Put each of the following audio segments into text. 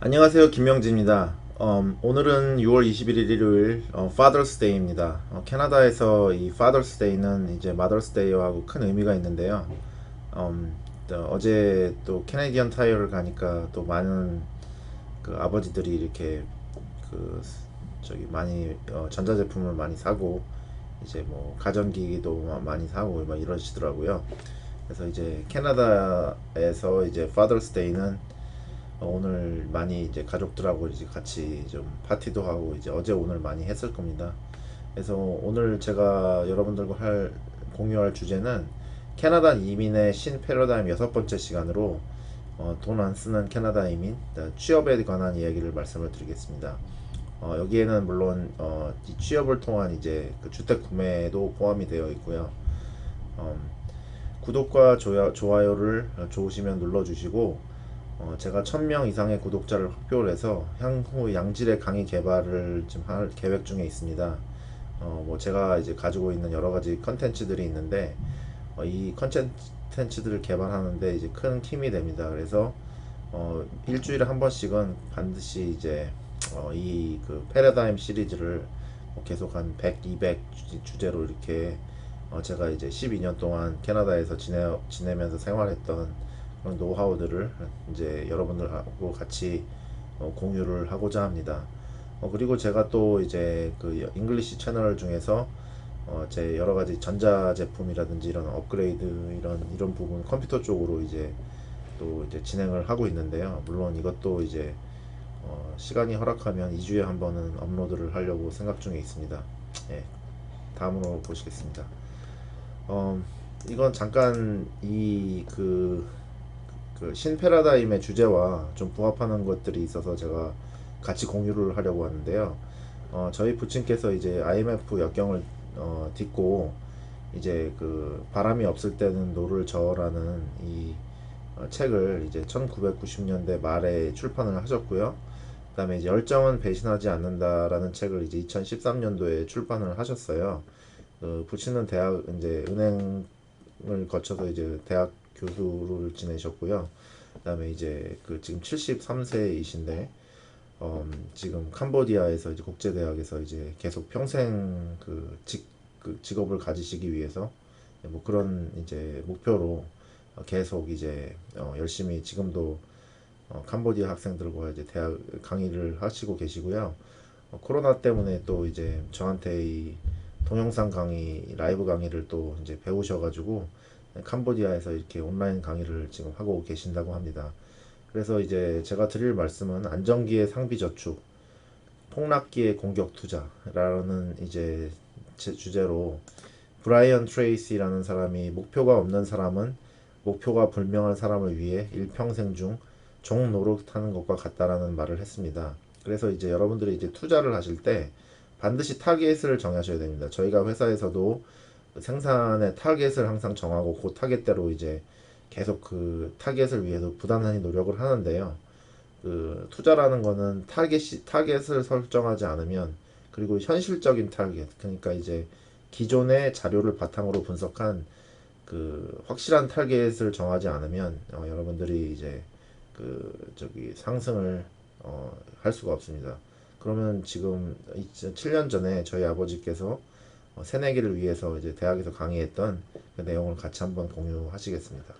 안녕하세요. 김명지입니다. 오늘은 6월 21일 일요일 Father's Day입니다. 캐나다에서 이 Father's Day는 이제 Mother's Day하고 큰 의미가 있는데요. 또 어제 또 캐네디언 타이어를 가니까 또 많은 그 아버지들이 이렇게 그 저기 많이 전자제품을 많이 사고 이제 뭐 가전기기도 많이 사고 막 이러시더라고요. 그래서 이제 캐나다에서 이제 Father's Day는 오늘 많이 이제 가족들하고 이제 같이 좀 파티도 하고 이제 어제 오늘 많이 했을 겁니다. 그래서 오늘 제가 여러분들과 공유할 주제는 캐나다 이민의 신패러다임 여섯 번째 시간으로 돈 안 쓰는 캐나다 이민 취업에 관한 이야기를 말씀을 드리겠습니다. 여기에는 물론 이 취업을 통한 이제 그 주택 구매도 포함이 되어 있고요. 음, 구독과 좋아요를 좋으시면 눌러주시고 제가 1000명 이상의 구독자를 확보를 해서 향후 양질의 강의 개발을 지금 할 계획 중에 있습니다. 뭐 제가 이제 가지고 있는 여러 가지 컨텐츠들이 있는데 이 컨텐츠들을 개발하는데 이제 큰 힘이 됩니다. 그래서 일주일에 한 번씩은 반드시 이제 이 그 패러다임 시리즈를 뭐 계속 한 100, 200 주제로 이렇게 제가 이제 12년 동안 캐나다에서 지내면서 생활했던 그런 노하우들을 이제 여러분들하고 같이 공유를 하고자 합니다. 그리고 제가 또 이제 그 잉글리시 채널 중에서 제 여러 가지 전자 제품이라든지 이런 업그레이드 이런 부분 컴퓨터 쪽으로 이제 또 이제 진행을 하고 있는데요. 물론 이것도 이제 시간이 허락하면 2주에 한 번은 업로드를 하려고 생각 중에 있습니다. 예, 다음으로 보시겠습니다. 어, 이건 잠깐 그 신패러다임의 주제와 좀 부합하는 것들이 있어서 제가 같이 공유를 하려고 하는데요. 저희 부친께서 이제 IMF 역경을 딛고 이제 그 바람이 없을 때는 노를 저어라는 이 책을 이제 1990년대 말에 출판을 하셨고요. 그다음에 이제 열정은 배신하지 않는다라는 책을 이제 2013년도에 출판을 하셨어요. 부친은 대학 이제 은행을 거쳐서 이제 대학 교수를 지내셨고요. 그다음에 이제 그 지금 73세이신데 지금 캄보디아에서 이제 국제대학에서 이제 계속 평생 그 직업을 가지시기 위해서 뭐 그런 이제 목표로 계속 이제 열심히 지금도 캄보디아 학생들과 이제 대학 강의를 하시고 계시고요. 코로나 때문에 또 이제 저한테 이 동영상 강의, 라이브 강의를 또 이제 배우셔가지고 캄보디아에서 이렇게 온라인 강의를 지금 하고 계신다고 합니다. 그래서 이제 제가 드릴 말씀은 안정기의 상비 저축, 폭락기의 공격 투자라는 이제 제 주제로 브라이언 트레이시라는 사람이 목표가 없는 사람은 목표가 불명한 사람을 위해 일평생 중 종노릇하는 것과 같다라는 말을 했습니다. 그래서 이제 여러분들이 이제 투자를 하실 때 반드시 타겟을 정하셔야 됩니다. 저희가 회사에서도 생산의 타겟을 항상 정하고 그 타겟대로 이제 계속 그 타겟을 위해서 부단히 노력을 하는데요. 그 투자라는 거는 타겟을 설정하지 않으면 그리고 현실적인 타겟 그러니까 이제 기존의 자료를 바탕으로 분석한 그 확실한 타겟을 정하지 않으면 여러분들이 이제 그 저기 상승을 할 수가 없습니다. 그러면 지금 7년 전에 저희 아버지께서 새내기를 위해서 이제 대학에서 강의했던 그 내용을 같이 한번 공유하시겠습니다.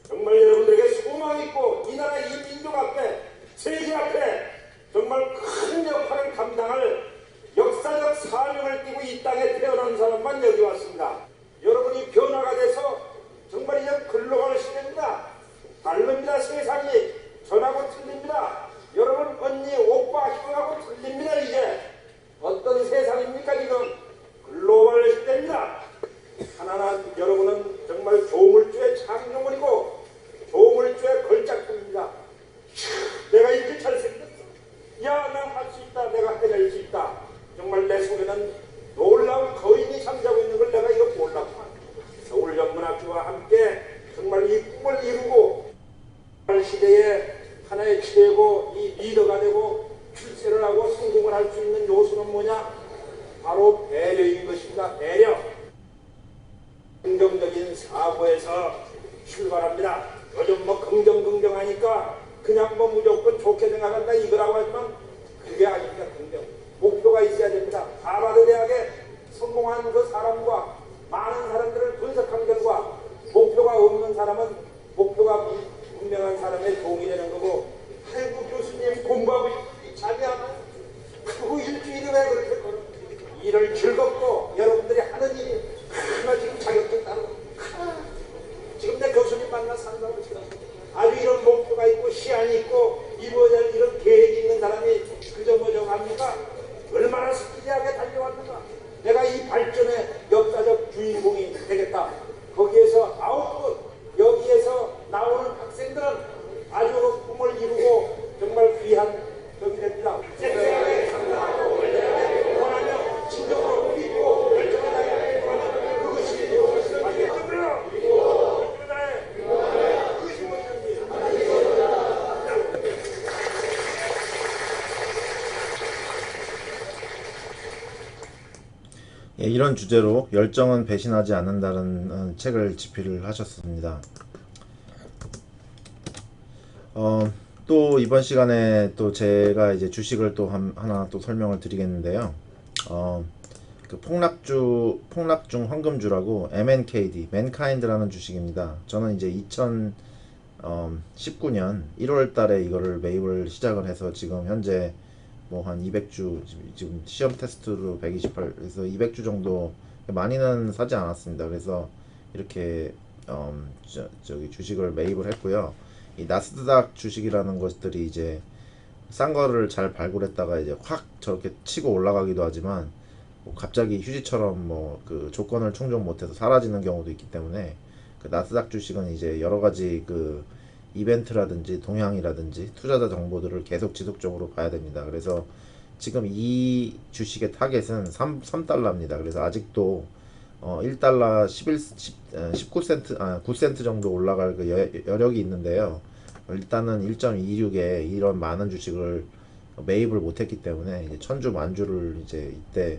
정말 여러분들에게 소망이 있고 이 나라 이 민족 앞에 세계 앞에 정말 큰 역할을 감당할 역사적 사명을 띠고 이 땅에 태어난 사람만 여기 왔습니다. 여러분이 변화가 돼서 정말 이제 글로벌 시대입니다. 다릅니다. 세상이 전하고 틀립니다. 여러분 언니 오빠 형하고 틀립니다. 이제 어떤 각오해서 출발합니다. 요즘 뭐 긍정하니까 그냥 뭐 무조건 좋게 생각한다 이거라고 하지만 그게 아닙니다. 목표가 있어야 됩니다. 하버드 대학에 성공한 그 사람과 많은 사람들을 분석한 결과 목표가 없는 사람은 목표가 분명한 사람의 도움이 되는 거고, 아이고 교수님 공부하고 잠이 안 와요. 그리고 일주일에 왜 그렇게 걸어? 일을 즐겁고 여러분들이 하는 일이 하나 지금 자격증 따르고 지금 내 교수님 만나 상담을 시켰어. 아주 이런 목표가 있고 시안이 있고 이루어야 할 이런 계획이 있는 사람이 그저 뭐정합니까? 얼마나 스피디하게 달려왔는가. 내가 이 발전의 역사적 주인공이 되겠다. 거기에서 아웃풋, 여기에서 나오는 학생들은 아주 꿈을 이루고 정말 귀한 적이 됩니다. 섹시하게 상담하고 원하며 진정으로 믿고 열정하게 하는 그것이 알겠습니다. 그것이 뭐든지. 예, 이런 주제로 열정은 배신하지 않는다는 책을 집필을 하셨습니다. 또 이번 시간에 또 제가 이제 주식을 또 하나 또 설명을 드리겠는데요. 그 폭락중 황금주라고 MNKD, 맨카인드라는 주식입니다. 저는 이제 2019년 1월 달에 이거를 매입을 시작을 해서 지금 현재 뭐 한 200주, 지금 시험 테스트로 128, 그래서 200주 정도, 많이는 사지 않았습니다. 그래서 이렇게 저기 주식을 매입을 했고요. 이 나스닥 주식이라는 것들이 이제 싼 거를 잘 발굴했다가 이제 확 저렇게 치고 올라가기도 하지만 뭐 갑자기 휴지처럼 뭐 그 조건을 충족 못해서 사라지는 경우도 있기 때문에 그 나스닥 주식은 이제 여러 가지 그 이벤트라든지 동향이라든지 투자자 정보들을 계속 지속적으로 봐야 됩니다. 그래서 지금 이 주식의 타겟은 3달러입니다. 그래서 아직도 1달러 19센트, 9센트 정도 올라갈 그 여력이 있는데요. 일단은 1.26에 이런 많은 주식을 매입을 못했기 때문에 이제 천주 만주를 이제 이때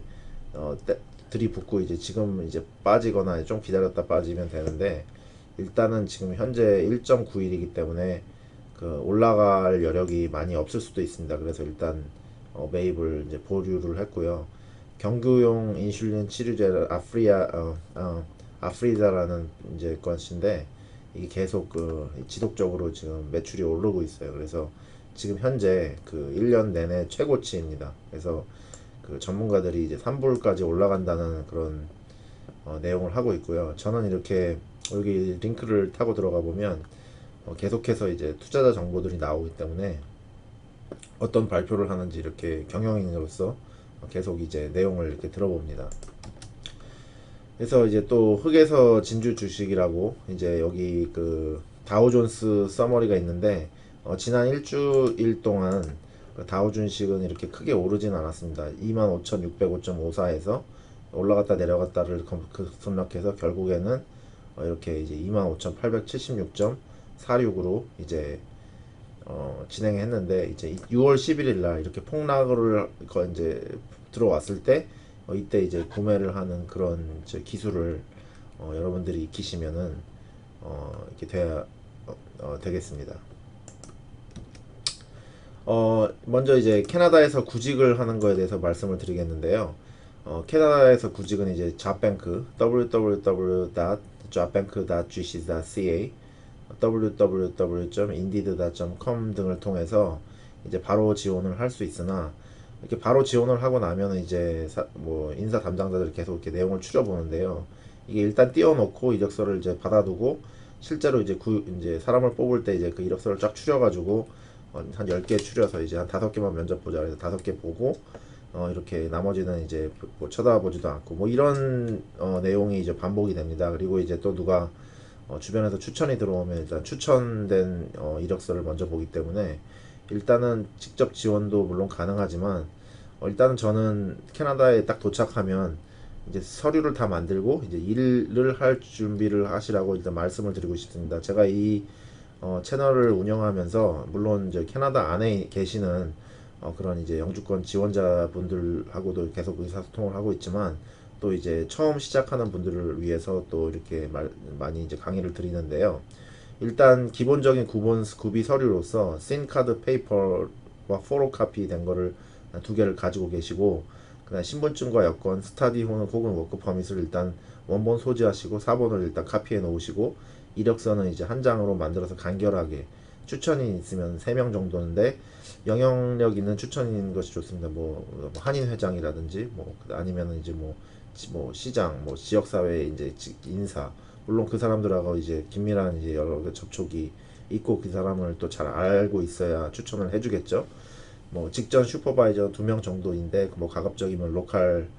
들이붓고 이제 지금 이제 빠지거나 좀 기다렸다 빠지면 되는데, 일단은 지금 현재 1.91이기 때문에 그 올라갈 여력이 많이 없을 수도 있습니다. 그래서 일단 매입을 이제 보류를 했고요. 경구용 인슐린 치료제 아프리다라는 이제 것인데 이게 계속 그 지속적으로 지금 매출이 오르고 있어요. 그래서 지금 현재 그 1년 내내 최고치입니다. 그래서 그 전문가들이 이제 3불까지 올라간다는 그런 내용을 하고 있고요. 저는 이렇게 여기 링크를 타고 들어가 보면 계속해서 이제 투자자 정보들이 나오기 때문에 어떤 발표를 하는지 이렇게 경영인으로서 계속 이제 내용을 이렇게 들어봅니다. 그래서 이제 또 흑에서 진주 주식이라고 이제 여기 그 다우존스 서머리가 있는데 지난 일주일 동안 그 다우존식은 이렇게 크게 오르진 않았습니다. 25,605.54에서 올라갔다 내려갔다를 급락해서 결국에는 이렇게 이제 25,876.46으로 이제 진행했는데, 이제 6월 11일 날 이렇게 폭락을 이제 들어왔을 때 이때 이제 구매를 하는 그런 기술을 여러분들이 익히시면은 이렇게 돼야 되겠습니다. 먼저 이제 캐나다에서 구직을 하는 거에 대해서 말씀을 드리겠는데요. 캐나다에서 구직은 이제 잡뱅크 www.jobbank.gc.ca www.indeed.com 등을 통해서 이제 바로 지원을 할 수 있으나, 이렇게 바로 지원을 하고 나면 이제 뭐 인사 담당자들이 계속 이렇게 내용을 추려보는데요. 이게 일단 띄워놓고 이력서를 이제 받아두고 실제로 이제 이제 사람을 뽑을 때 이제 그 이력서를 쫙 추려가지고 한 10개 추려서 이제 한 5개만 면접 보자 그래서 5개 보고 이렇게 나머지는 이제 뭐 쳐다보지도 않고 뭐 이런 내용이 이제 반복이 됩니다. 그리고 이제 또 누가 주변에서 추천이 들어오면 일단 추천된 이력서를 먼저 보기 때문에 일단은 직접 지원도 물론 가능하지만 일단은 저는 캐나다에 딱 도착하면 이제 서류를 다 만들고 이제 일을 할 준비를 하시라고 일단 말씀을 드리고 싶습니다. 제가 이 채널을 운영하면서 물론 이제 캐나다 안에 계시는 그런 이제 영주권 지원자분들하고도 계속 의사소통을 하고 있지만, 또 이제 처음 시작하는 분들을 위해서 또 이렇게 많이 이제 강의를 드리는데요. 일단 기본적인 구비 서류로서 씬카드 페이퍼와 포토카피 된 거를 두 개를 가지고 계시고, 그다음 신분증과 여권, 스타디 혹은 워크 퍼밋을 일단 원본 소지하시고 4번을 일단 카피해 놓으시고, 이력서는 이제 한 장으로 만들어서 간결하게, 추천인 있으면 3명 정도인데 영향력 있는 추천인 것이 좋습니다. 뭐 한인 회장이라든지 뭐 아니면은 이제 뭐 시장, 뭐 지역사회 이제 인사, 물론 그 사람들하고 이제 긴밀한 이제 여러 접촉이 있고 그 사람을 또 잘 알고 있어야 추천을 해주겠죠. 뭐 직전 슈퍼바이저 2명 정도인데 뭐 가급적이면 로컬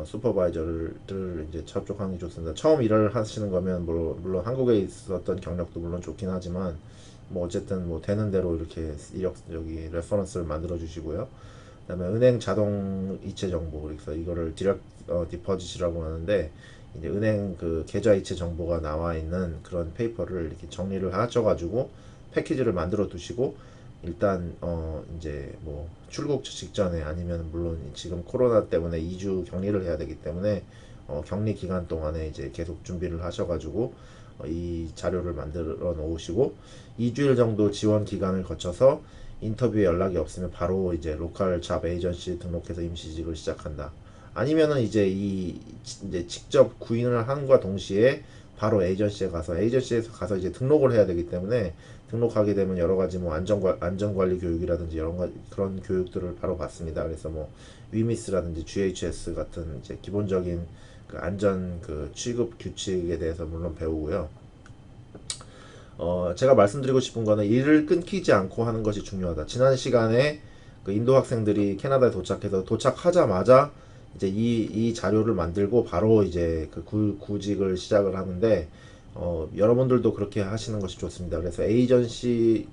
슈퍼바이저를 이제 접촉하는 게 좋습니다. 처음 일을 하시는 거면 물론 한국에 있었던 경력도 물론 좋긴 하지만 뭐 어쨌든 뭐 되는 대로 이렇게 이력 여기 레퍼런스를 만들어 주시고요. 그다음에 은행 자동 이체 정보, 그래서 이거를 디퍼짓이라고 하는데 이제 은행 그 계좌 이체 정보가 나와 있는 그런 페이퍼를 이렇게 정리를 하셔가지고 패키지를 만들어 두시고, 일단 이제 뭐 출국 직전에 아니면 물론 지금 코로나 때문에 2주 격리를 해야 되기 때문에 격리 기간 동안에 이제 계속 준비를 하셔가지고 이 자료를 만들어 놓으시고 2주일 정도 지원 기간을 거쳐서 인터뷰에 연락이 없으면 바로 이제 로컬 잡 에이전시 등록해서 임시직을 시작한다. 아니면은 이제 이제 직접 구인을 함과 동시에 바로 에이전시에서 가서 이제 등록을 해야 되기 때문에, 등록하게 되면 여러 가지 뭐 안전관리 교육이라든지 그런 교육들을 바로 받습니다. 그래서 뭐 위미스라든지 GHS 같은 이제 기본적인 그 안전 그 취급 규칙에 대해서 물론 배우고요. 제가 말씀드리고 싶은 거는 일을 끊기지 않고 하는 것이 중요하다. 지난 시간에 그 인도 학생들이 캐나다에 도착해서 도착하자마자 이제 이 자료를 만들고 바로 이제 그 구직을 시작을 하는데, 여러분들도 그렇게 하시는 것이 좋습니다. 그래서 에이전시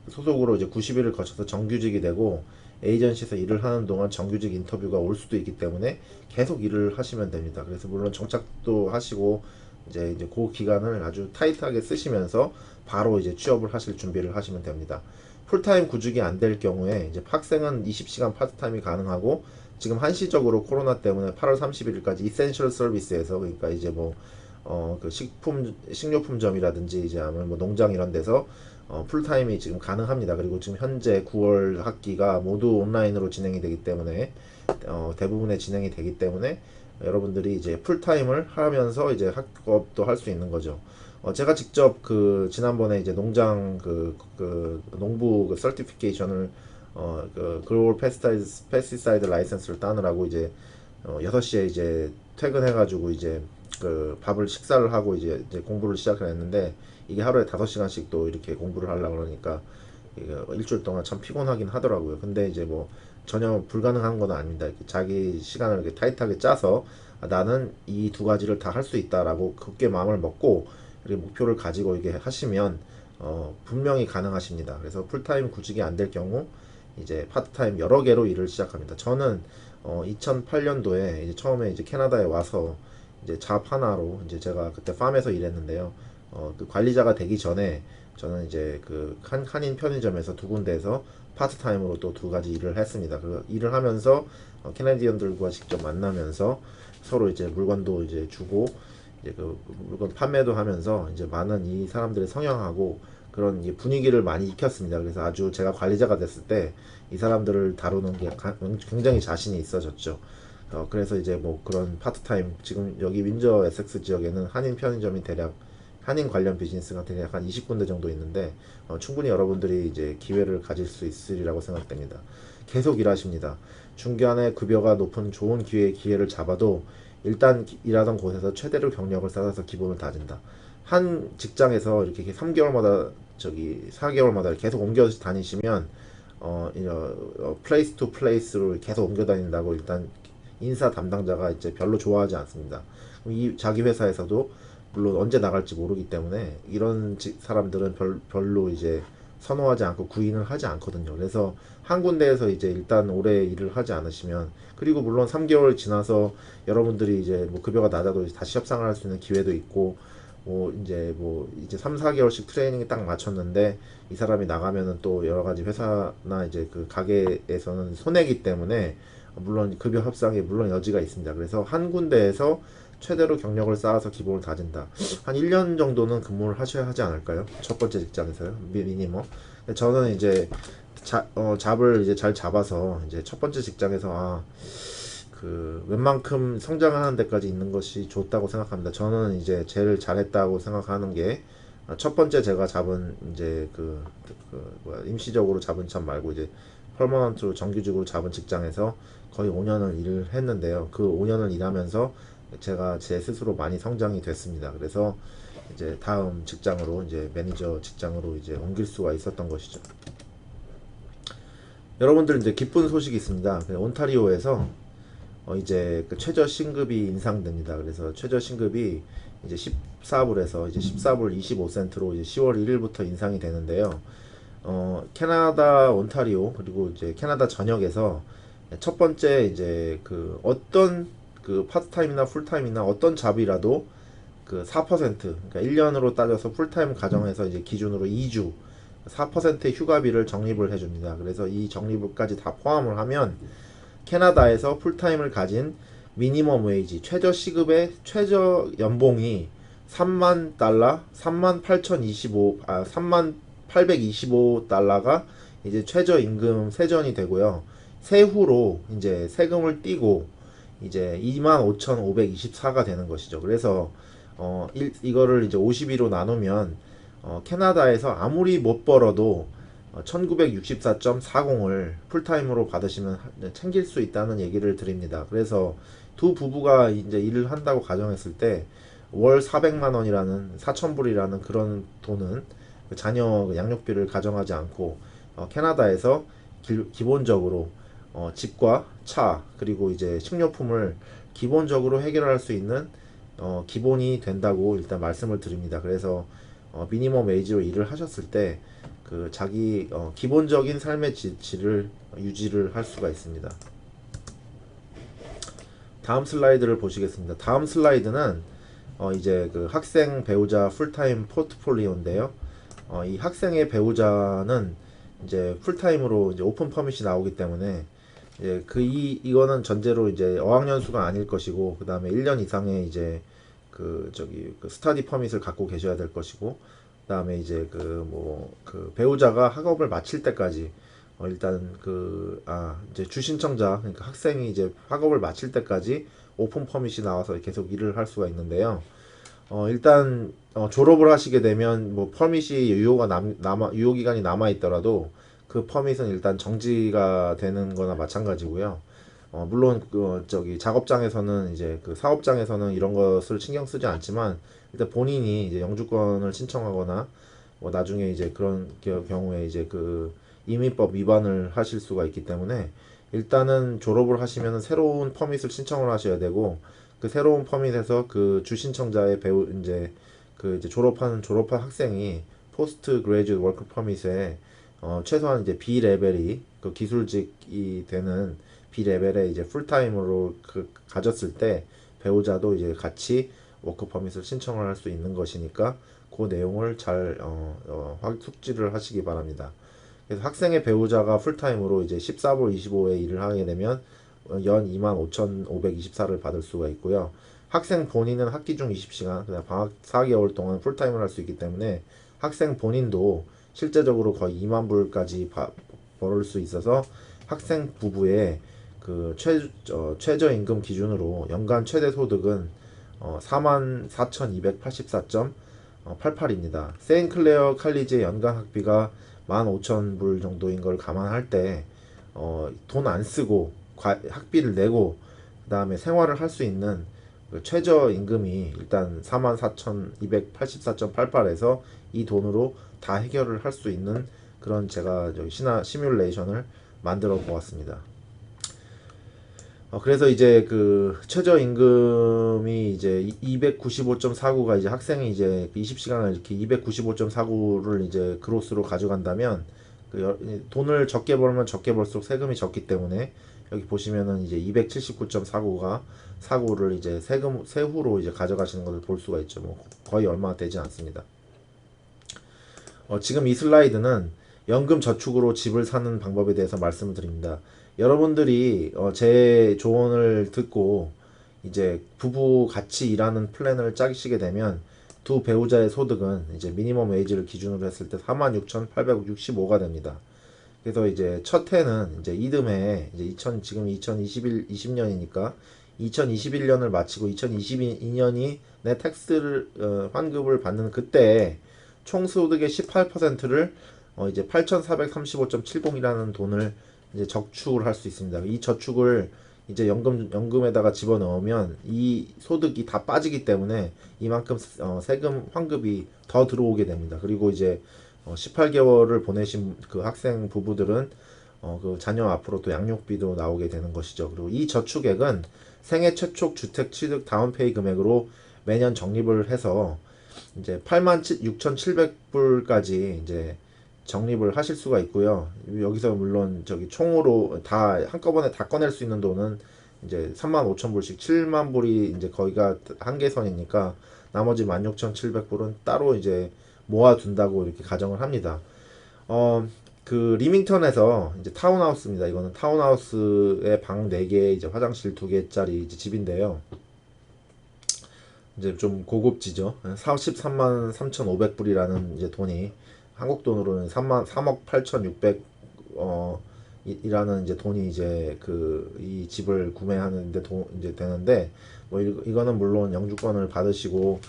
소속으로 이제 90일을 거쳐서 정규직이 되고, 에이전시에서 일을 하는 동안 정규직 인터뷰가 올 수도 있기 때문에 계속 일을 하시면 됩니다. 그래서 물론 정착도 하시고 이제 그 기간을 아주 타이트하게 쓰시면서 바로 이제 취업을 하실 준비를 하시면 됩니다. 풀타임 구직이 안 될 경우에 이제 학생은 20시간 파트타임이 가능하고, 지금 한시적으로 코로나 때문에 8월 31일까지 이센셜 서비스에서, 그러니까 이제 뭐 그 식료품점이라든지 이제 아니면 뭐 농장 이런 데서 풀타임이 지금 가능합니다. 그리고 지금 현재 9월 학기가 모두 온라인으로 진행이 되기 때문에 대부분의 진행이 되기 때문에 여러분들이 이제 풀타임을 하면서 이제 학업도 할 수 있는 거죠. 제가 직접 그 지난번에 이제 농장 그 농부 그 서티피케이션을 그 글로벌 페스티사이드 라이센스를 따느라고 이제 6시에 이제 퇴근해가지고 이제 그 식사를 하고 이제 공부를 시작을 했는데, 이게 하루에 5시간씩 또 이렇게 공부를 하려고 그러니까 이게 일주일 동안 참 피곤하긴 하더라고요. 근데 이제 뭐 전혀 불가능한 건 아닙니다. 이렇게 자기 시간을 이렇게 타이트하게 짜서 나는 이 두 가지를 다 할 수 있다라고 굳게 마음을 먹고 이렇게 목표를 가지고 이게 하시면 분명히 가능하십니다. 그래서 풀타임 구직이 안 될 경우 이제 파트타임 여러 개로 일을 시작합니다. 저는 2008년도에 이제 처음에 이제 캐나다에 와서 이제 잡 하나로 이제 제가 그때 팜에서 일했는데요. 그 관리자가 되기 전에 저는 이제 그 한인 편의점에서 두 군데에서 파트타임으로 또 두 가지 일을 했습니다. 그 일을 하면서 캐나디언들과 직접 만나면서 서로 이제 물건도 이제 주고 이제 그 물건 판매도 하면서 이제 많은 이 사람들의 성향하고 그런 분위기를 많이 익혔습니다. 그래서 아주 제가 관리자가 됐을 때 이 사람들을 다루는 게 굉장히 자신이 있어졌죠. 그래서 이제 뭐 그런 파트타임, 지금 여기 윈저 에섹스 지역에는 한인 편의점이 대략 한인 관련 비즈니스가 대략 한 20군데 정도 있는데 충분히 여러분들이 이제 기회를 가질 수 있으리라고 생각됩니다. 계속 일하십니다. 중간에 급여가 높은 좋은 기회를 잡아도 일단 일하던 곳에서 최대로 경력을 쌓아서 기본을 다진다. 한 직장에서 이렇게 3개월마다 4개월마다 계속 옮겨 다니시면 플레이스 투 플레이스로 계속 옮겨 다닌다고 일단 인사 담당자가 이제 별로 좋아하지 않습니다. 이 자기 회사에서도 물론 언제 나갈지 모르기 때문에 이런 사람들은 별로 이제 선호하지 않고 구인을 하지 않거든요. 그래서 한 군데에서 이제 일단 오래 일을 하지 않으시면, 그리고 물론 3개월 지나서 여러분들이 이제 뭐 급여가 낮아도 다시 협상을 할 수 있는 기회도 있고, 뭐 이제 3, 4개월씩 트레이닝이 딱 마쳤는데 이 사람이 나가면은 또 여러 가지 회사나 이제 그 가게에서는 손해기 때문에 물론 급여 협상에 물론 여지가 있습니다. 그래서 한 군데에서 최대로 경력을 쌓아서 기본을 다진다. 한 1년 정도는 근무를 하셔야 하지 않을까요? 첫 번째 직장에서요. 미니멈. 저는 이제 잡을 이제 잘 잡아서 이제 첫 번째 직장에서 그 웬만큼 성장하는 데까지 있는 것이 좋다고 생각합니다. 저는 이제 제일 잘했다고 생각하는 게 첫 번째 제가 잡은 이제 임시적으로 잡은 참 말고 이제 퍼머넌트로 정규직으로 잡은 직장에서 거의 5년을 일을 했는데요. 그 5년을 일하면서 제가 제 스스로 많이 성장이 됐습니다. 그래서 이제 다음 직장으로 이제 매니저 직장으로 이제 옮길 수가 있었던 것이죠. 여러분들 이제 기쁜 소식이 있습니다. 온타리오에서 이제 그 최저 신급이 인상됩니다. 그래서 최저 신급이 이제 14불에서 이제 14불 25센트로 이제 10월 1일부터 인상이 되는데요. 캐나다 온타리오 그리고 이제 캐나다 전역에서 첫 번째 이제 그 어떤 그 파트타임이나 풀타임이나 어떤 잡이라도 그 4% 그러니까 1년으로 따져서 풀타임 가정해서 이제 기준으로 2주 4%의 휴가비를 적립을 해줍니다. 그래서 이 적립까지 다 포함을 하면 캐나다에서 풀타임을 가진 미니멈 웨이지 최저 시급의 최저 연봉이 3만 달러, 3만 825달러가 이제 최저 임금 세전이 되고요. 세후로 이제 세금을 떼고 이제 25,524가 되는 것이죠. 그래서 이거를 이제 52로 나누면 캐나다에서 아무리 못 벌어도 1964.40을 풀타임으로 받으시면 챙길 수 있다는 얘기를 드립니다. 그래서 두 부부가 이제 일을 한다고 가정했을 때 월 400만 원이라는 4,000불이라는 그런 돈은 그 자녀 양육비를 가정하지 않고 캐나다에서 기본적으로 집과 차 그리고 이제 식료품을 기본적으로 해결할 수 있는 기본이 된다고 일단 말씀을 드립니다. 그래서 미니멈 웨이지로 일을 하셨을 때 그 자기 기본적인 삶의 질을 유지를 할 수가 있습니다. 다음 슬라이드를 보시겠습니다. 다음 슬라이드는 이제 그 학생 배우자 풀타임 포트폴리오인데요. 이 학생의 배우자는 이제 풀타임으로 이제 오픈 퍼밋이 나오기 때문에 이제 이거는 전제로 이제 어학연 수가 아닐 것이고 그 다음에 1년 이상의 이제 그 스터디 퍼밋을 갖고 계셔야 될 것이고 그 다음에 이제 그 배우자가 학업을 마칠 때까지 일단 이제 주신청자 그러니까 학생이 이제 학업을 마칠 때까지 오픈 퍼밋이 나와서 계속 일을 할 수가 있는데요. 일단 졸업을 하시게 되면 뭐 퍼밋이 유효 기간이 남아 있더라도 그 퍼밋은 일단 정지가 되는 거나 마찬가지고요. 물론 작업장에서는 이제 그 사업장에서는 이런 것을 신경 쓰지 않지만 일단 본인이 이제 영주권을 신청하거나 뭐 나중에 이제 그런 경우에 이제 그 이민법 위반을 하실 수가 있기 때문에 일단은 졸업을 하시면 새로운 퍼밋을 신청을 하셔야 되고 그 새로운 퍼밋에서 그 주신청자의 이제 졸업한 학생이 포스트 그레이주에이트 워크 퍼밋에 최소한 이제 B 레벨이 그 기술직이 되는 B 레벨에 이제 풀타임으로 가졌을 때 배우자도 이제 같이 워크 퍼밋을 신청을 할 수 있는 것이니까 그 내용을 잘 숙지를 하시기 바랍니다. 그래서 학생의 배우자가 풀타임으로 이제 14불 25에 일을 하게 되면 연 25,524를 받을 수가 있고요. 학생 본인은 학기 중 20시간, 그다음 방학 4개월 동안 풀타임을 할 수 있기 때문에 학생 본인도 실제적으로 거의 2만 불까지 벌을 수 있어서 학생 부부의 그 최저임금 기준으로 연간 최대 소득은 44,284.88입니다. 세인클레어 칼리지의 연간 학비가 15,000불 정도인 걸 감안할 때 돈 안 쓰고 학비를 내고 그 다음에 생활을 할 수 있는 그 최저 임금이 일단 44,284.88에서 이 돈으로 다 해결을 할 수 있는 그런 제가 시뮬레이션을 만들어 보았습니다. 그래서 이제 그 최저 임금이 이제 295.49가 이제 학생이 이제 20시간을 이렇게 295.49를 이제 그로스로 가져간다면 돈을 적게 벌면 적게 벌수록 세금이 적기 때문에 여기 보시면은 이제 279.49가 사고를 이제 세후로 이제 가져가시는 것을 볼 수가 있죠. 뭐 거의 얼마 되지 않습니다. 지금 이 슬라이드는 연금 저축으로 집을 사는 방법에 대해서 말씀을 드립니다. 여러분들이 제 조언을 듣고 이제 부부 같이 일하는 플랜을 짜시게 되면 두 배우자의 소득은 이제 미니멈 웨이지를 기준으로 했을 때 46,865가 됩니다. 그래서 이제 첫 해는 이제 이듬해 이제 지금 2020년이니까 2021년을 마치고 2022년이 내 텍스를 환급을 받는 그때 총 소득의 18%를 이제 8,435.70이라는 돈을 이제 저축을 할 수 있습니다. 이 저축을 이제 연금에다가 집어넣으면 이 소득이 다 빠지기 때문에 이만큼 세금 환급이 더 들어오게 됩니다. 그리고 이제 18개월을 보내신 그 학생 부부들은 그 자녀 앞으로 또 양육비도 나오게 되는 것이죠. 그리고 이 저축액은 생애 최초 주택 취득 다운페이 금액으로 매년 적립을 해서 이제 86,700불까지 이제 적립을 하실 수가 있고요. 여기서 물론 저기 총으로 다 한꺼번에 다 꺼낼 수 있는 돈은 이제 35,000불씩 7만 불이 이제 거기가 한계선이니까 나머지 16,700불은 따로 이제 모아둔다고 이렇게 가정을 합니다. 그 리밍턴에서 이제 타운하우스입니다. 이거는 타운하우스에 방 4개, 이제 화장실 2개짜리 이제 집인데요. 이제 좀 고급지죠. 43만 3,500불이라는 이제 돈이 한국 돈으로는 3억 8,600 이라는 이제 돈이 이제 그 이 집을 구매하는데 이제 되는데 뭐 이거는 물론 영주권을 받으시고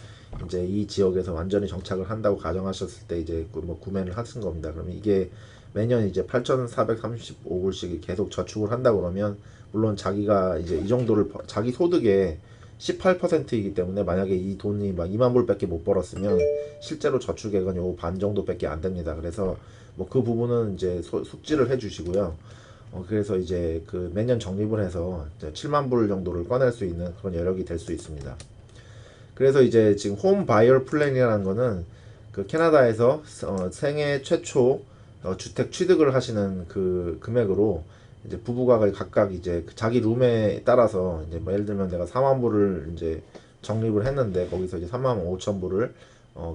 이제 이 지역에서 완전히 정착을 한다고 가정하셨을 때 이제 뭐 구매를 하신 겁니다. 그러면 이게 매년 이제 8,435불씩 계속 저축을 한다 그러면 물론 자기가 이제 이 정도를 자기 소득의 18%이기 때문에 만약에 이 돈이 막 2만 불밖에 못 벌었으면 실제로 저축액은 요 반 정도밖에 안 됩니다. 그래서 뭐 그 부분은 이제 숙지를 해 주시고요. 그래서 이제 그 매년 적립을 해서 이제 7만 불 정도를 꺼낼 수 있는 그런 여력이 될 수 있습니다. 그래서 이제 지금 홈 바이어 플랜이라는 거는 그 캐나다에서 생애 최초 주택 취득을 하시는 그 금액으로 이제 부부가 각각 이제 자기 룸에 따라서 이제 뭐 예를 들면 내가 4만 불을 이제 적립을 했는데 거기서 이제 3만 5천 불을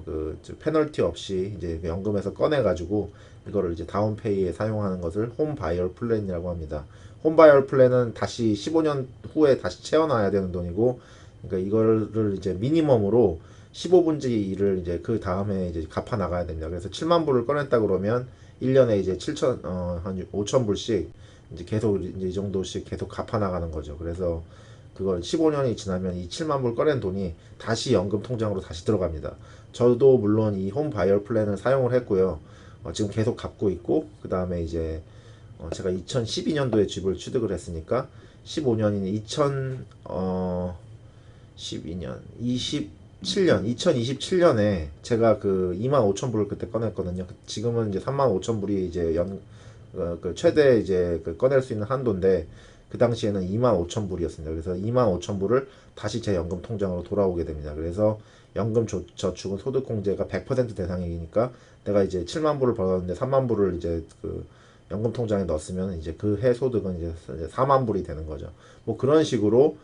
그 페널티 없이 이제 연금에서 꺼내 가지고 이거를 이제 다운페이에 사용하는 것을 홈 바이어 플랜이라고 합니다. 홈 바이어 플랜은 다시 15년 후에 다시 채워놔야 되는 돈이고, 그러니까 이거를 이제 미니멈으로 15분지 일을 이제 그 다음에 이제 갚아 나가야 됩니다. 그래서 7만 불을 꺼냈다 그러면 1년에 이제 7천 한 5천 불씩 이제 계속 이제 이 정도씩 계속 갚아 나가는 거죠. 그래서 그걸 15년이 지나면 이 7만 불 꺼낸 돈이 다시 연금 통장으로 다시 들어갑니다. 저도 물론 이 홈 바이어 플랜을 사용을 했고요. 지금 계속 갚고 있고, 그 다음에 이제 제가 2012년도에 집을 취득을 했으니까 15년인 2012년 2027년에 제가 그 2만 5천 불을 그때 꺼냈거든요. 지금은 이제 3만 5천 불이 이제 그 최대 이제 그 꺼낼 수 있는 한도인데 그 당시에는 2만 5천 불이었습니다. 그래서 2만 5천 불을 다시 제 연금 통장으로 돌아오게 됩니다. 그래서 연금 저축은 소득공제가 100% 대상이니까 내가 이제 7만 불을 벌었는데 3만 불을 이제 그 연금 통장에 넣었으면 이제 그 해 소득은 이제 4만 불이 되는 거죠. 뭐 그런 식으로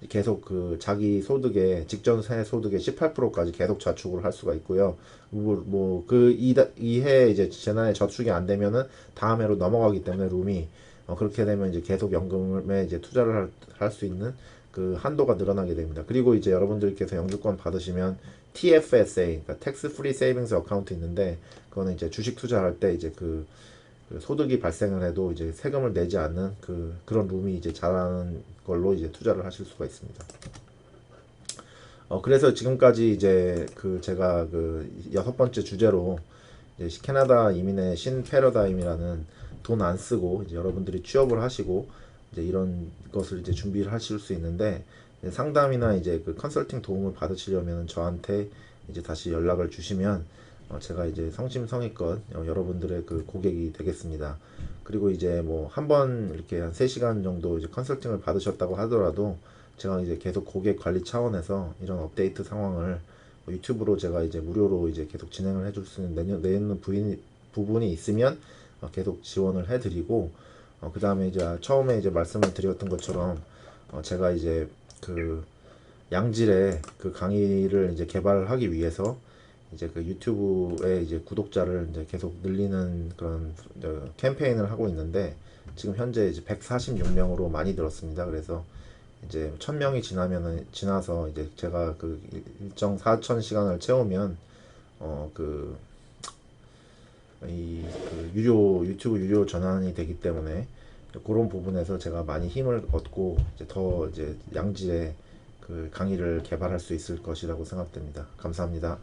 계속 그 자기 소득의 직전 해 소득의 18%까지 계속 저축을 할 수가 있고요. 뭐 그 이 해 이제 지난해 저축이 안 되면은 다음 해로 넘어가기 때문에 룸이 그렇게 되면 이제 계속 연금에 이제 투자를 할 수 있는 그 한도가 늘어나게 됩니다. 그리고 이제 여러분들께서 영주권 받으시면 TFSA, 그러니까 Tax Free Savings Account 있는데 그거는 이제 주식 투자할 때 이제 그 소득이 발생을 해도 이제 세금을 내지 않는 그런 룸이 이제 자라는 걸로 이제 투자를 하실 수가 있습니다. 그래서 지금까지 이제 그 제가 그 6번째 주제로 이제 캐나다 이민의 신 패러다임이라는 돈 안 쓰고 이제 여러분들이 취업을 하시고 이제 이런 것을 이제 준비를 하실 수 있는데, 상담이나 이제 그 컨설팅 도움을 받으시려면 저한테 이제 다시 연락을 주시면 제가 이제 성심성의껏 여러분들의 그 고객이 되겠습니다. 그리고 이제 뭐 한 번 이렇게 한 3시간 정도 이제 컨설팅을 받으셨다고 하더라도 제가 이제 계속 고객 관리 차원에서 이런 업데이트 상황을 유튜브로 제가 이제 무료로 이제 계속 진행을 해줄 수 있는 내는 부분이 있으면 계속 지원을 해드리고, 그 다음에 이제 처음에 이제 말씀을 드렸던 것처럼 제가 이제 그 양질의 그 강의를 이제 개발을 하기 위해서 이제 그 유튜브에 이제 구독자를 이제 계속 늘리는 그런 캠페인을 하고 있는데 지금 현재 이제 146명으로 많이 늘었습니다. 그래서 이제 1000명이 지나서 이제 제가 그 일정 4000시간을 채우면 그 유튜브 유료 전환이 되기 때문에 그런 부분에서 제가 많이 힘을 얻고 이제 더 이제 양질의 그 강의를 개발할 수 있을 것이라고 생각됩니다. 감사합니다.